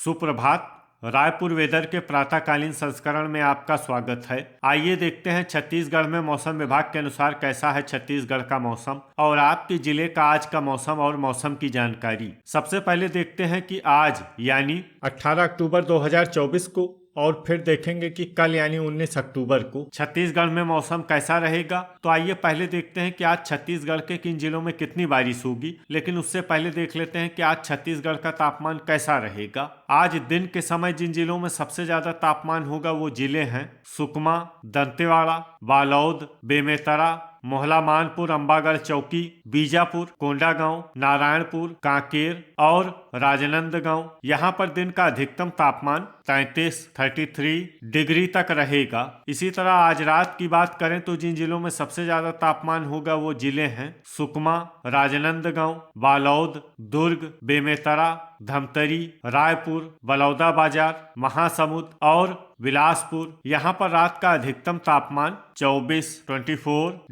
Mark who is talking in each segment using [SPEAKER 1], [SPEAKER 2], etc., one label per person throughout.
[SPEAKER 1] सुप्रभात। रायपुर वेदर के प्रातःकालीन संस्करण में आपका स्वागत है। आइए देखते हैं छत्तीसगढ़ में मौसम विभाग के अनुसार कैसा है छत्तीसगढ़ का मौसम और आपके जिले का आज का मौसम और मौसम की जानकारी। सबसे पहले देखते हैं कि आज यानी 18 अक्टूबर 2024 को और फिर देखेंगे कि कल यानी 19 अक्टूबर को छत्तीसगढ़ में मौसम कैसा रहेगा। तो आइए पहले देखते हैं कि आज छत्तीसगढ़ के किन जिलों में कितनी बारिश होगी, लेकिन उससे पहले देख लेते हैं कि आज छत्तीसगढ़ का तापमान कैसा रहेगा। आज दिन के समय जिन जिलों में सबसे ज्यादा तापमान होगा वो जिले हैं सुकमा, दंतेवाड़ा, बालोद, बेमेतरा, मोहला, मानपुर, अंबागढ़ चौकी, बीजापुर, कोंडागांव, नारायणपुर, कांकेर और राजनांदगांव। यहाँ पर दिन का अधिकतम तापमान 33 डिग्री तक रहेगा। इसी तरह आज रात की बात करें तो जिन जिलों में सबसे ज्यादा तापमान होगा वो जिले हैं सुकमा, राजनांदगांव, बालोद, दुर्ग, बेमेतरा, धमतरी, रायपुर, बलौदाबाजार, महासमुंद और बिलासपुर। यहाँ पर रात का अधिकतम तापमान 24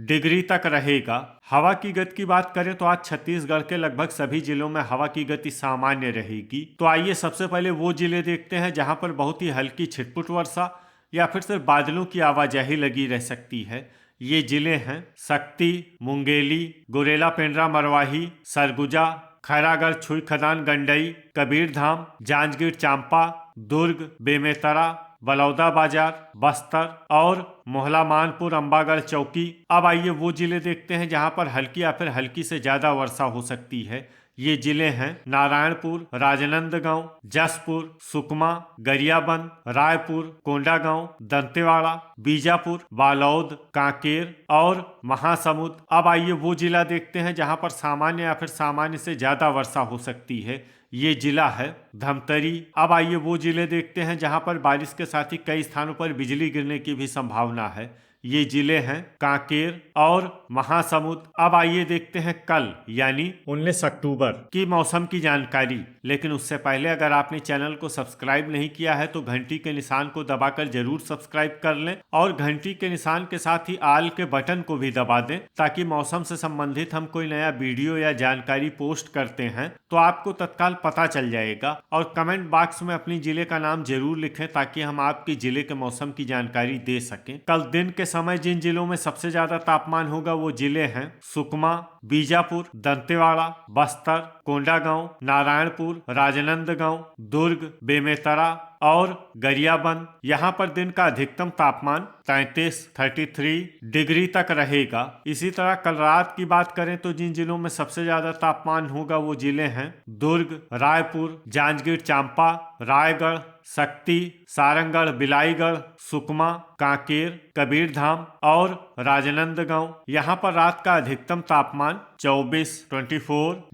[SPEAKER 1] डिग्री तक रहेगा। हवा की गति की बात करें तो आज छत्तीसगढ़ के लगभग सभी जिलों में हवा की गति सामान्य रहेगी। तो आइए सबसे पहले वो जिले देखते हैं जहाँ पर बहुत ही हल्की छिटपुट वर्षा या फिर सिर्फ बादलों की आवाजाही लगी रह सकती है। ये जिले हैं सक्ती, मुंगेली, गुरेला, पेंड्रा, मरवाही, सरगुजा, खैरागढ़, छुई खदान, गंडई, कबीरधाम, जांजगीर चांपा, दुर्ग, बेमेतरा, बलौदाबाजार, बस्तर और मोहला, मानपुर, अंबागढ़ चौकी। अब आइए वो जिले देखते हैं जहां पर हल्की या फिर हल्की से ज्यादा वर्षा हो सकती है। ये जिले हैं नारायणपुर, राजनांदगांव, जसपुर, सुकमा, गरियाबंद, रायपुर, कोंडागांव, दंतेवाड़ा, बीजापुर, बालोद, कांकेर और महासमुंद। अब आइए वो जिला देखते हैं जहां पर सामान्य या फिर सामान्य से ज्यादा वर्षा हो सकती है। ये जिला है धमतरी। अब आइए वो जिले देखते हैं जहां पर बारिश के साथ ही कई स्थानों पर बिजली गिरने की भी संभावना है। ये जिले हैं कांकेर और महासमुंद। अब आइए देखते हैं कल यानी 19 अक्टूबर की मौसम की जानकारी। लेकिन उससे पहले अगर आपने चैनल को सब्सक्राइब नहीं किया है तो घंटी के निशान को दबाकर जरूर सब्सक्राइब कर लें और घंटी के निशान के साथ ही आल के बटन को भी दबा दें ताकि मौसम से संबंधित हम कोई नया वीडियो या जानकारी पोस्ट करते हैं तो आपको तत्काल पता चल जाएगा। और कमेंट बॉक्स में अपनी जिले का नाम जरूर लिखें ताकि हम आपके जिले के मौसम की जानकारी दे सकें। कल दिन के समय जिन जिलों में सबसे ज्यादा तापमान होगा वो जिले हैं सुकमा, बीजापुर, दंतेवाड़ा, बस्तर, कोंडागांव, नारायणपुर, राजनांदगांव, दुर्ग, बेमेतरा और गरियाबंद। यहाँ पर दिन का अधिकतम तापमान 33 डिग्री तक रहेगा। इसी तरह कल रात की बात करें तो जिन जिलों में सबसे ज्यादा तापमान होगा वो जिले हैं दुर्ग, रायपुर, जांजगीर चांपा, रायगढ़, सक्ती, सारंगढ़, बिलाईगढ़, सुकमा, कांकेर, कबीरधाम और राजनांदगांव। यहाँ पर रात का अधिकतम तापमान 24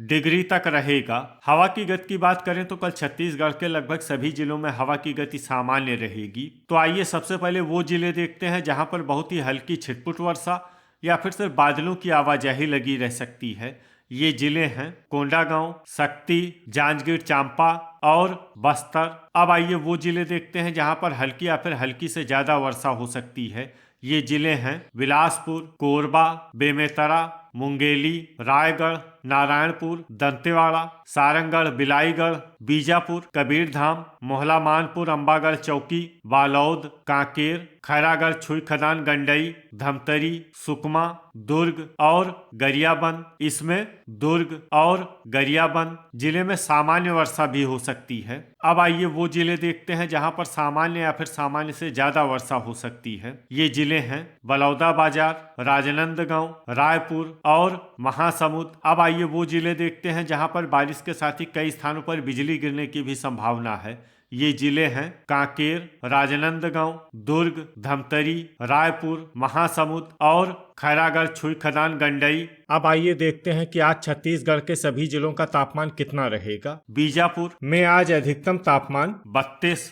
[SPEAKER 1] डिग्री तक रहेगा। हवा की गति की बात करें तो कल छत्तीसगढ़ के लगभग सभी जिलों में हवा की गति सामान्य रहेगी। तो आइए सबसे पहले वो जिले देखते हैं जहां पर बहुत ही हल्की छिटपुट वर्षा या फिर सिर्फ बादलों की आवाजाही लगी रह सकती है। ये जिले हैं कोंडागांव, सक्ती, जांजगीर चांपा और बस्तर। अब आइए वो जिले देखते हैं जहां पर हल्की या फिर हल्की से ज्यादा वर्षा हो सकती है। ये जिले हैं बिलासपुर, कोरबा, बेमेतरा, मुंगेली, रायगढ़, नारायणपुर, दंतेवाड़ा, सारंगढ़, बिलाईगढ़, बीजापुर, कबीरधाम, मोहला, मानपुर, अंबागढ़ चौकी, बालोद, कांकेर, खैरागढ़, छुई खदान, गंडई, धमतरी, सुकमा, दुर्ग और गरियाबंद। इसमें दुर्ग और गरियाबंद जिले में सामान्य वर्षा भी हो सकती है। अब आइए वो जिले देखते हैं जहां पर सामान्य या फिर सामान्य से ज्यादा वर्षा हो सकती है। ये जिले हैं बलौदाबाजार, राजनांदगांव, रायपुर और महासमुंद। अब आइए वो जिले देखते हैं जहां पर बारिश के साथ ही कई स्थानों पर बिजली गिरने की भी संभावना है। ये जिले हैं कांकेर, राजनांदगांव, दुर्ग, धमतरी, रायपुर, महासमुंद और खैरागढ़, छुई खदान, गंडई। अब आइए देखते हैं कि आज छत्तीसगढ़ के सभी जिलों का तापमान कितना रहेगा। बीजापुर में आज अधिकतम तापमान 32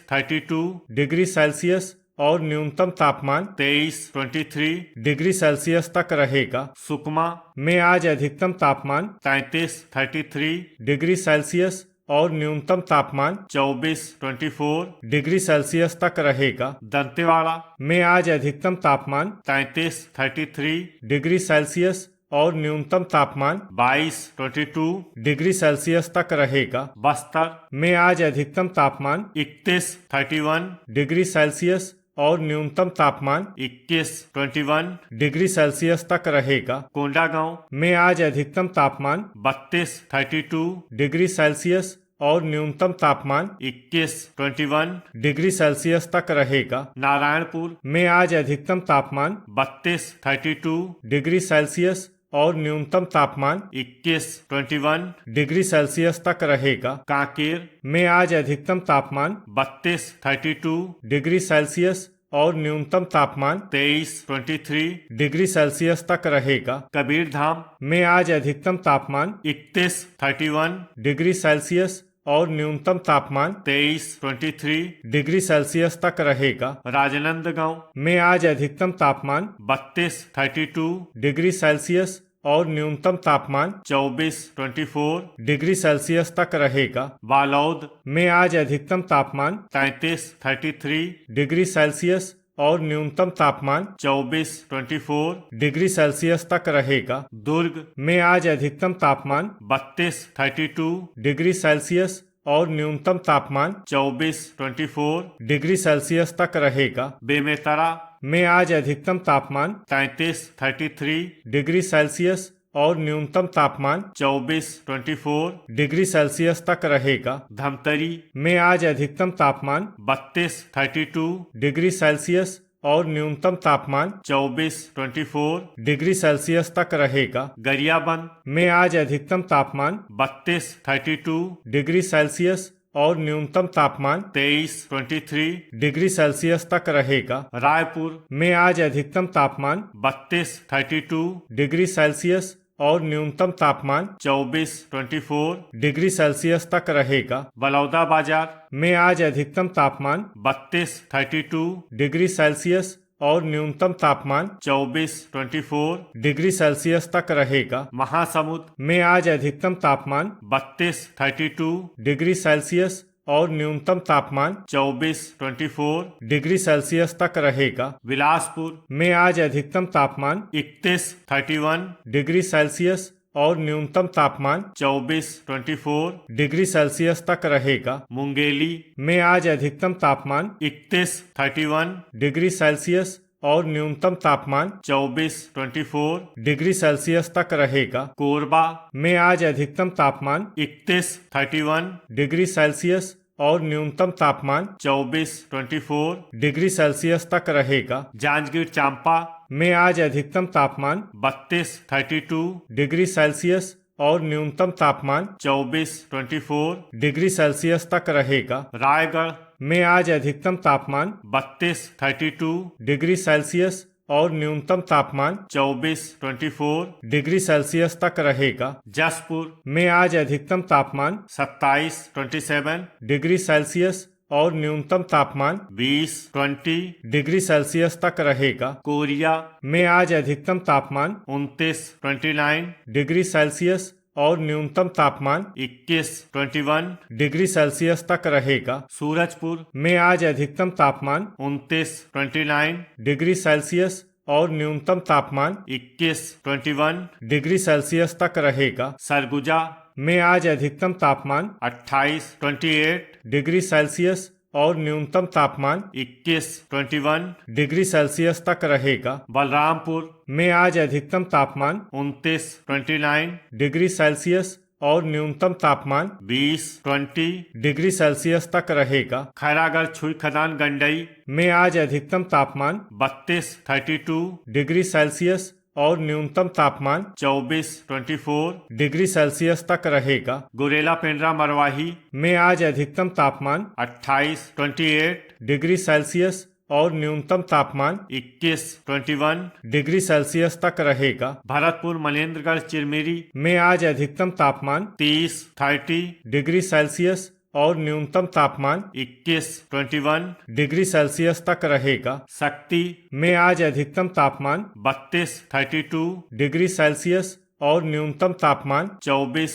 [SPEAKER 1] डिग्री सेल्सियस और न्यूनतम तापमान 23 डिग्री सेल्सियस तक रहेगा। सुकमा में आज अधिकतम तापमान 33 डिग्री सेल्सियस और न्यूनतम तापमान 24 डिग्री सेल्सियस तक रहेगा। दंतेवाड़ा में आज अधिकतम तापमान 33 डिग्री सेल्सियस और न्यूनतम तापमान 22 डिग्री सेल्सियस तक रहेगा। बस्तर में आज अधिकतम तापमान 31 डिग्री सेल्सियस और न्यूनतम तापमान 21 डिग्री सेल्सियस तक रहेगा। कोंडागांव में आज अधिकतम तापमान 32 डिग्री सेल्सियस और न्यूनतम तापमान 21 डिग्री सेल्सियस तक रहेगा। नारायणपुर में आज अधिकतम तापमान 32 डिग्री सेल्सियस और न्यूनतम तापमान 21 डिग्री सेल्सियस तक रहेगा। कांकेर में आज अधिकतम तापमान 32 डिग्री सेल्सियस और न्यूनतम तापमान 23 डिग्री सेल्सियस तक रहेगा। कबीरधाम में आज अधिकतम तापमान 31 डिग्री सेल्सियस और न्यूनतम तापमान 23 डिग्री सेल्सियस तक रहेगा। राजनांदगांव में आज अधिकतम तापमान 32 डिग्री सेल्सियस और न्यूनतम तापमान 24 डिग्री सेल्सियस तक रहेगा। बालौद में आज अधिकतम तापमान 33 डिग्री सेल्सियस और न्यूनतम तापमान 24 डिग्री सेल्सियस तक रहेगा। दुर्ग में आज अधिकतम तापमान 32 डिग्री सेल्सियस और न्यूनतम तापमान 24 डिग्री सेल्सियस तक रहेगा। बेमेतरा में आज अधिकतम तापमान 33 डिग्री सेल्सियस और न्यूनतम तापमान 24 डिग्री सेल्सियस तक रहेगा। धमतरी में आज अधिकतम तापमान 32 डिग्री सेल्सियस और न्यूनतम तापमान 24 डिग्री सेल्सियस तक रहेगा। गरियाबंद में आज अधिकतम तापमान 32 डिग्री सेल्सियस और न्यूनतम तापमान 23 डिग्री सेल्सियस तक रहेगा। रायपुर में आज अधिकतम तापमान 32 डिग्री सेल्सियस और न्यूनतम तापमान 24 डिग्री सेल्सियस तक रहेगा। बलौदाबाजार में आज अधिकतम तापमान 32 डिग्री सेल्सियस और न्यूनतम तापमान 24 डिग्री सेल्सियस तक रहेगा। महासमुंद में आज अधिकतम तापमान 32 डिग्री सेल्सियस और न्यूनतम तापमान 24 डिग्री सेल्सियस तक रहेगा। बिलासपुर में आज अधिकतम तापमान 31 डिग्री सेल्सियस और न्यूनतम तापमान 24 डिग्री सेल्सियस तक रहेगा। मुंगेली में आज अधिकतम तापमान 31 डिग्री सेल्सियस और न्यूनतम तापमान 24 डिग्री सेल्सियस तक रहेगा। कोरबा में आज अधिकतम तापमान 31 डिग्री सेल्सियस और न्यूनतम तापमान 24 डिग्री सेल्सियस तक रहेगा। जांजगीर चांपा में आज अधिकतम तापमान 32 डिग्री सेल्सियस और न्यूनतम तापमान 24 डिग्री सेल्सियस तक रहेगा। रायगढ़ में आज अधिकतम तापमान 32 डिग्री सेल्सियस और न्यूनतम तापमान 24 डिग्री सेल्सियस तक रहेगा। जसपुर में आज अधिकतम तापमान 27 डिग्री सेल्सियस और न्यूनतम तापमान 20 डिग्री सेल्सियस तक रहेगा। कोरिया में आज अधिकतम तापमान 29 डिग्री सेल्सियस और न्यूनतम तापमान 21 डिग्री सेल्सियस तक रहेगा। सूरजपुर में आज अधिकतम तापमान 29 डिग्री सेल्सियस और न्यूनतम तापमान 21 डिग्री सेल्सियस तक रहेगा। सरगुजा में आज अधिकतम तापमान 28 डिग्री सेल्सियस और न्यूनतम तापमान 21 डिग्री सेल्सियस तक रहेगा। बलरामपुर में आज अधिकतम तापमान 29 डिग्री सेल्सियस और न्यूनतम तापमान 20 डिग्री सेल्सियस तक रहेगा। खैरागढ़ छुई खदान गंडई में आज अधिकतम तापमान 32 डिग्री सेल्सियस और न्यूनतम तापमान 24 डिग्री सेल्सियस तक रहेगा। गुरेला पेंड्रा मरवाही में आज अधिकतम तापमान 28 डिग्री सेल्सियस और न्यूनतम तापमान 21 डिग्री सेल्सियस तक रहेगा। भरतपुर मनेन्द्रगढ़ चिरमिरी में आज अधिकतम तापमान 30 डिग्री सेल्सियस और न्यूनतम तापमान 21 डिग्री सेल्सियस तक रहेगा। शक्ति में आज अधिकतम तापमान 32 डिग्री सेल्सियस और न्यूनतम तापमान 24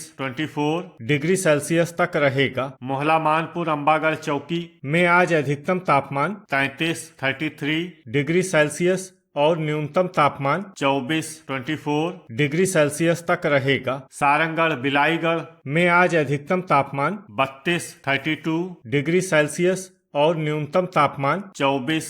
[SPEAKER 1] डिग्री सेल्सियस तक रहेगा। मोहला मानपुर अम्बागढ़ चौकी में आज अधिकतम तापमान 33 डिग्री सेल्सियस और न्यूनतम तापमान 24 डिग्री सेल्सियस तक रहेगा। सारंगढ़ बिलाईगढ़ में आज अधिकतम तापमान 32 डिग्री सेल्सियस और न्यूनतम तापमान 24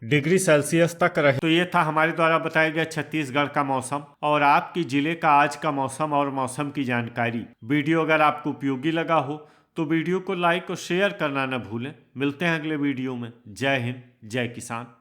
[SPEAKER 1] डिग्री सेल्सियस तक रहे। तो ये था हमारे द्वारा बताया गया छत्तीसगढ़ का मौसम और आपकी जिले का आज का मौसम और मौसम की जानकारी। वीडियो अगर आपको उपयोगी लगा हो तो वीडियो को लाइक और शेयर करना न भूलें। मिलते हैं अगले वीडियो में। जय हिंद, जय किसान।